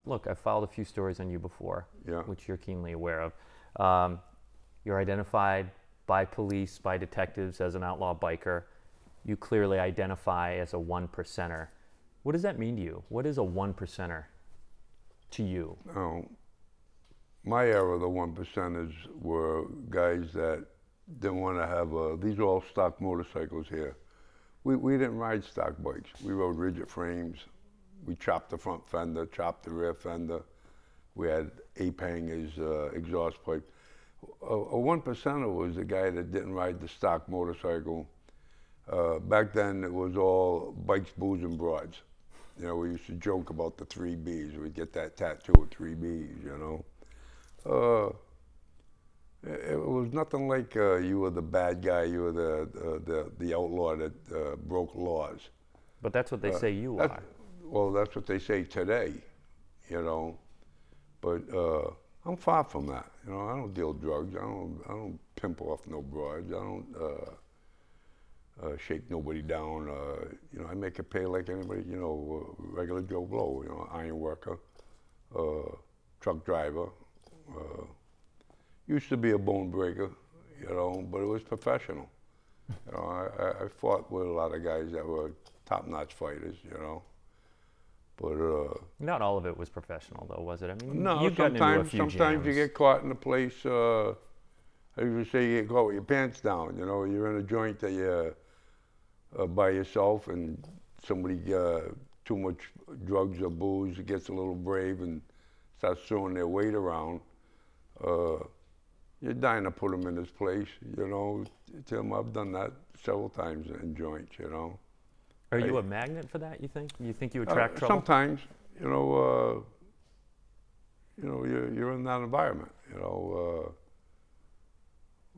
look, I've filed a few stories on you before, Yeah. which you're keenly aware of. You're identified by police, by detectives as an outlaw biker. You clearly identify as a one percenter. What does that mean to you? What is a one percenter to you? Oh, my era, the 1%ers were guys that didn't want to have, these are all stock motorcycles here. We didn't ride stock bikes. We rode rigid frames. We chopped the front fender, chopped the rear fender. We had ape hangers, exhaust pipe. A 1%er was a guy that didn't ride the stock motorcycle. Back then it was all bikes, booze, and broads. You know, we used to joke about the 3 Bs. We'd get that tattoo of 3 Bs, you know. It was nothing like you were the bad guy, you were the outlaw that broke laws. But that's what they say you are. Well, that's what they say today, you know. But I'm far from that. You know, I don't deal drugs. I don't pimp off no broads. I don't shake nobody down. You know, I make it pay like anybody. You know, regular Joe Blow. You know, iron worker, truck driver. Used to be a bone breaker, you know, but it was professional. You know, I fought with a lot of guys that were top-notch fighters, you know. But not all of it was professional, though, was it? I mean, no, you've gotten into a few sometimes you jams. get caught in a place. I usually say you get caught with your pants down. You know, you're in a joint that you're by yourself, and somebody too much drugs or booze gets a little brave and starts throwing their weight around. You're dying to put him in his place, you know. Tim, I've done that several times in joints, you know. Are you a magnet for that, you think? You think you attract trouble? Sometimes, you know, you're in that environment, you know.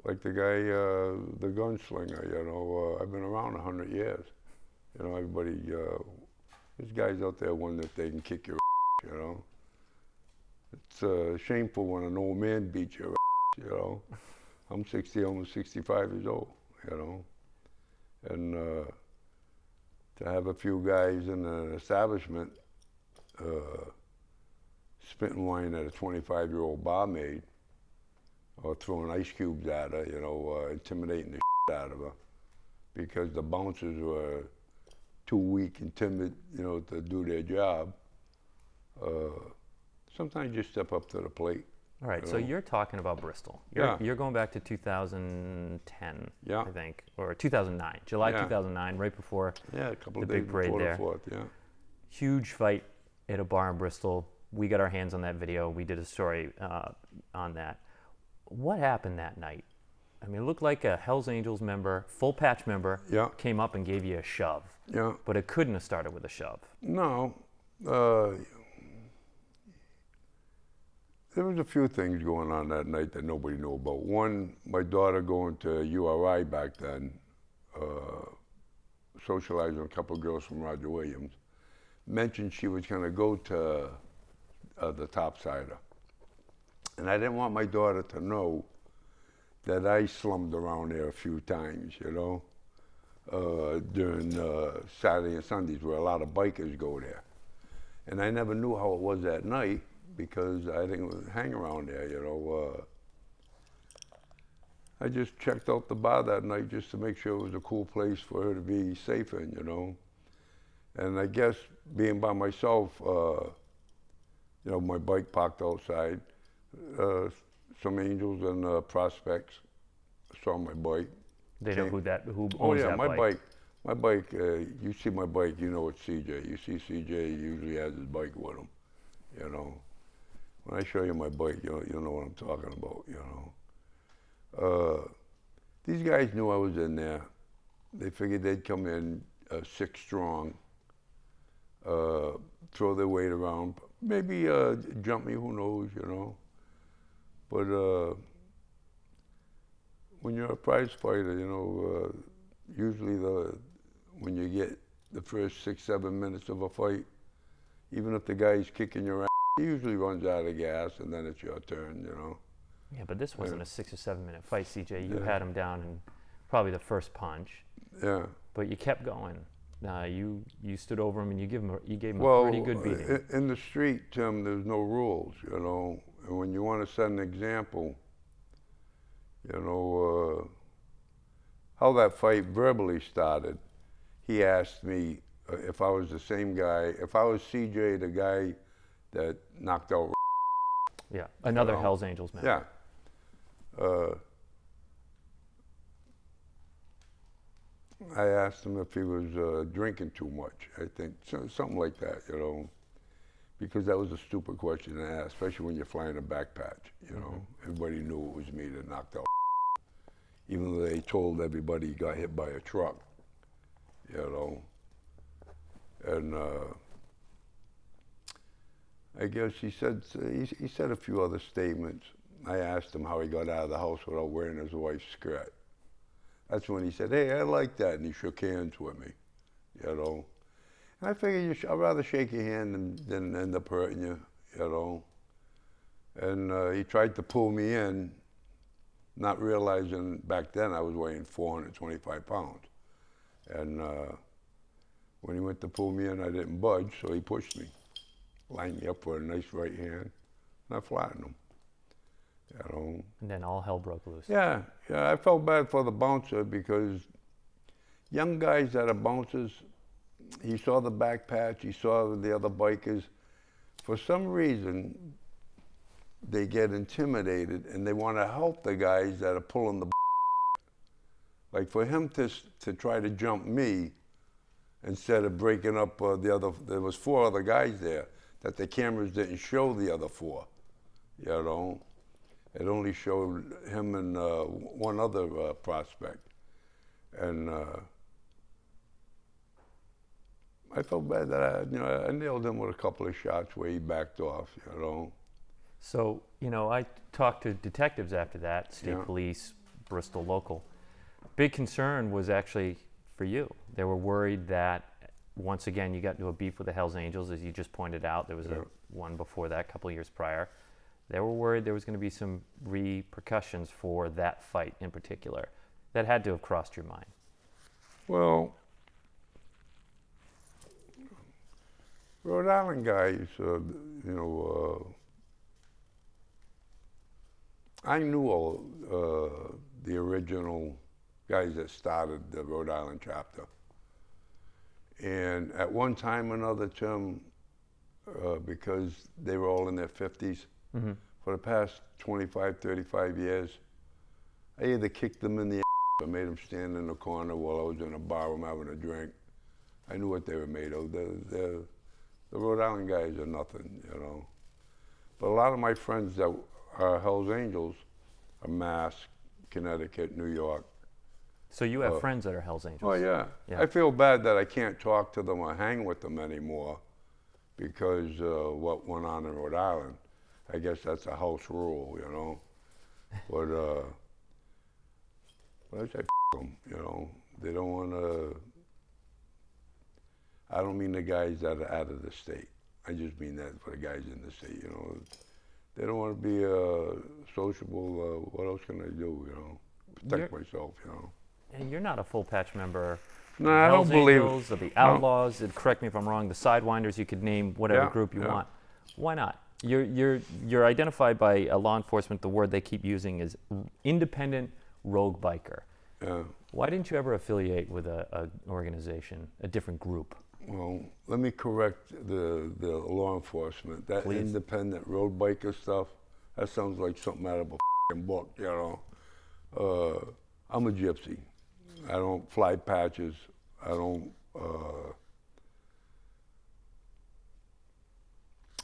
Like the guy, the gunslinger, you know, I've been around 100 years. You know, everybody, there's guys out there wonder if they can kick your you know. It's shameful when an old man beats your you know. I'm 60, almost 65 years old, you know. And to have a few guys in an establishment spitting wine at a 25-year-old barmaid or throwing ice cubes at her, you know, intimidating the out of her because the bouncers were too weak and timid, you know, to do their job. Sometimes you step up to the plate. All right, so you're talking about Bristol. You're going back to 2010, I think, or 2009, July 2009, right before a couple the of days big parade before there. the 4th, yeah. Huge fight at a bar in Bristol. We got our hands on that video. We did a story on that. What happened that night? I mean, it looked like a Hells Angels member, full patch member, came up and gave you a shove. Yeah. But it couldn't have started with a shove. No. There was a few things going on that night that nobody knew about. One, my daughter going to URI back then, socializing with a couple of girls from Roger Williams, mentioned she was going to go to the Topsider. And I didn't want my daughter to know that I slummed around there a few times, you know, during Saturday and Sundays where a lot of bikers go there. And I never knew how it was that night because I didn't hang around there, you know. I just checked out the bar that night just to make sure it was a cool place for her to be safe in, you know. And I guess being by myself, you know, my bike parked outside. Some angels and prospects saw my bike. They know who owns that bike. Oh yeah, my bike, you see my bike, you know it's CJ. You see CJ, he usually has his bike with him, you know. When I show you my bike, you know what I'm talking about, you know. These guys knew I was in there. They figured they'd come in 6 strong, throw their weight around, maybe jump me, who knows, you know. But when you're a prize fighter, you know, usually when you get the first 6-7 minutes of a fight, even if the guy's kicking your ass, he usually runs out of gas, and then it's your turn, you know. Yeah, but this wasn't a 6 or 7 minute fight, CJ. You had him down in probably the first punch. Yeah. But you kept going. you stood over him and you gave him a Well, pretty good beating. in the street, Tim, there's no rules, you know. And when you want to set an example, you know, how that fight verbally started, he asked me if I was the same guy, if I was CJ, the guy that knocked out. Yeah, another know, Hell's Angels member. Yeah. I asked him if he was drinking too much. I think something like that, you know, because that was a stupid question to ask, especially when you're flying a back patch. You know, everybody knew it was me that knocked out. Even though they told everybody he got hit by a truck, you know. And I guess he said a few other statements. I asked him how he got out of the house without wearing his wife's skirt. That's when he said, "Hey, I like that," and he shook hands with me, you know. And I figured I'd rather shake your hand than end up hurting you, you know. And he tried to pull me in, not realizing back then I was weighing 425 pounds. And when he went to pull me in, I didn't budge, so he pushed me, lined me up with a nice right hand, and I flattened him. You know. And then all hell broke loose. Yeah, I felt bad for the bouncer because young guys that are bouncers, he saw the back patch, he saw the other bikers. For some reason, they get intimidated and they want to help the guys that are pulling the. Like for him to try to jump me instead of breaking up the other, there was 4 other guys there that the cameras didn't show the other 4, you know. It only showed him and one other prospect. And I felt bad that I nailed him with a couple of shots where he backed off, you know. So, I talked to detectives after that, state Yeah. police, Bristol local. Big concern was actually for you. They were worried that once again you got into a beef with the Hells Angels, as you just pointed out. There was one before that, a couple of years prior. They were worried there was going to be some repercussions for that fight in particular. That had to have crossed your mind. Well, Rhode Island guys, I knew all the original guys that started the Rhode Island chapter. And at one time or another, Tim, because they were all in their 50s, for the past 25, 35 years, I either kicked them in the ass or made them stand in the corner while I was in a bar room having a drink. I knew what they were made of. The Rhode Island guys are nothing, you know. But a lot of my friends that are Hells Angels are Mass, Connecticut, New York. So you have friends that are Hells Angels? Oh, yeah. Yeah. I feel bad that I can't talk to them or hang with them anymore because what went on in Rhode Island. I guess that's a house rule, you know. But I say them, you know. They don't want to. I don't mean the guys that are out of the state. I just mean that for the guys in the state, you know. They don't want to be sociable. What else can I do, you know? Protect myself, you know. And you're not a full patch member. No, I don't believe Angels, of the Outlaws, and correct me if I'm wrong, the Sidewinders, you could name whatever group you want. Why not? You're identified by law enforcement, the word they keep using is independent rogue biker. Yeah. Why didn't you ever affiliate with an organization, a different group? Well, let me correct the law enforcement. That Please. Independent road biker stuff, that sounds like something out of a f***ing book, you know. I'm a gypsy. I don't fly patches. I don't,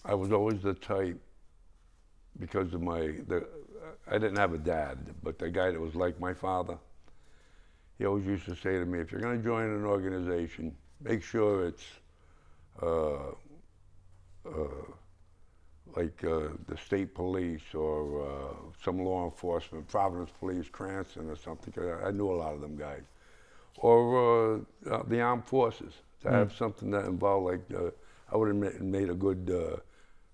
I was always the type, because of I didn't have a dad, but the guy that was like my father, he always used to say to me, if you're going to join an organization, make sure it's like the state police or some law enforcement, Providence Police, Cranston or something. I knew a lot of them guys. Or the armed forces, to have something that involved, like, I would have made a good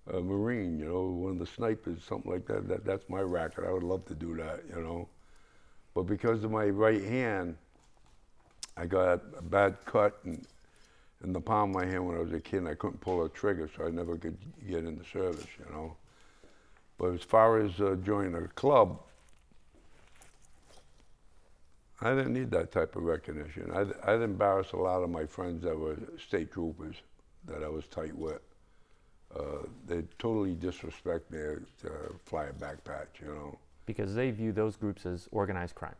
Marine, you know, one of the snipers, something like that. That's my racket. I would love to do that, you know. But because of my right hand, I got a bad cut, and in the palm of my hand when I was a kid, and I couldn't pull a trigger, so I never could get into service, you know. But as far as joining a club, I didn't need that type of recognition. I'd embarrass a lot of my friends that were state troopers that I was tight with. They totally disrespect me to fly a back patch, you know. Because they view those groups as organized crime.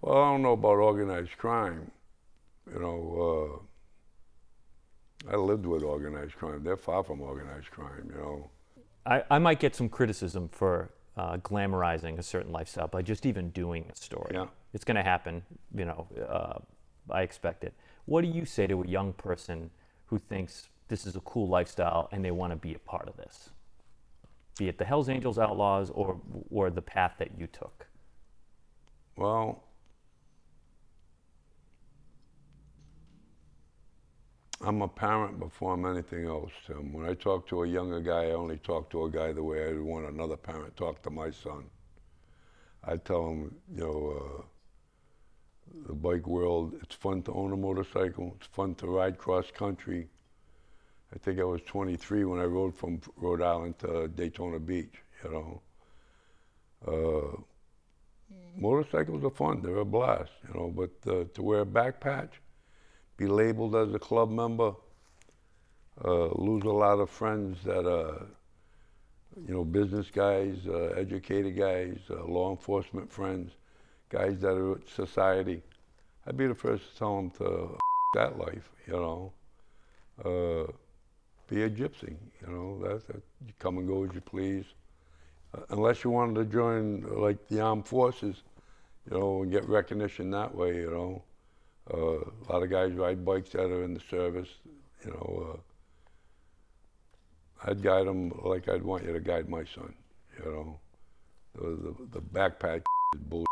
Well, I don't know about organized crime. You know, I lived with organized crime. They're far from organized crime, you know. I might get some criticism for glamorizing a certain lifestyle by just even doing a story. Yeah. It's going to happen, you know, I expect it. What do you say to a young person who thinks this is a cool lifestyle and they want to be a part of this? Be it the Hells Angels Outlaws or the path that you took? Well, I'm a parent before I'm anything else, Tim. When I talk to a younger guy, I only talk to a guy the way I'd want another parent talk to my son. I tell him, you know, the bike world, it's fun to own a motorcycle. It's fun to ride cross country. I think I was 23 when I rode from Rhode Island to Daytona Beach, you know. Motorcycles are fun, they're a blast, you know, but to wear a back patch, be labeled as a club member, lose a lot of friends that you know, business guys, educated guys, law enforcement friends, guys that are at society. I'd be the first to tell them to that life, you know. Be a gypsy, you know, you come and go as you please. Unless you wanted to join like the armed forces, you know, and get recognition that way, you know. A lot of guys ride bikes that are in the service, you know. I'd guide them like I'd want you to guide my son, you know. The backpack is bullshit.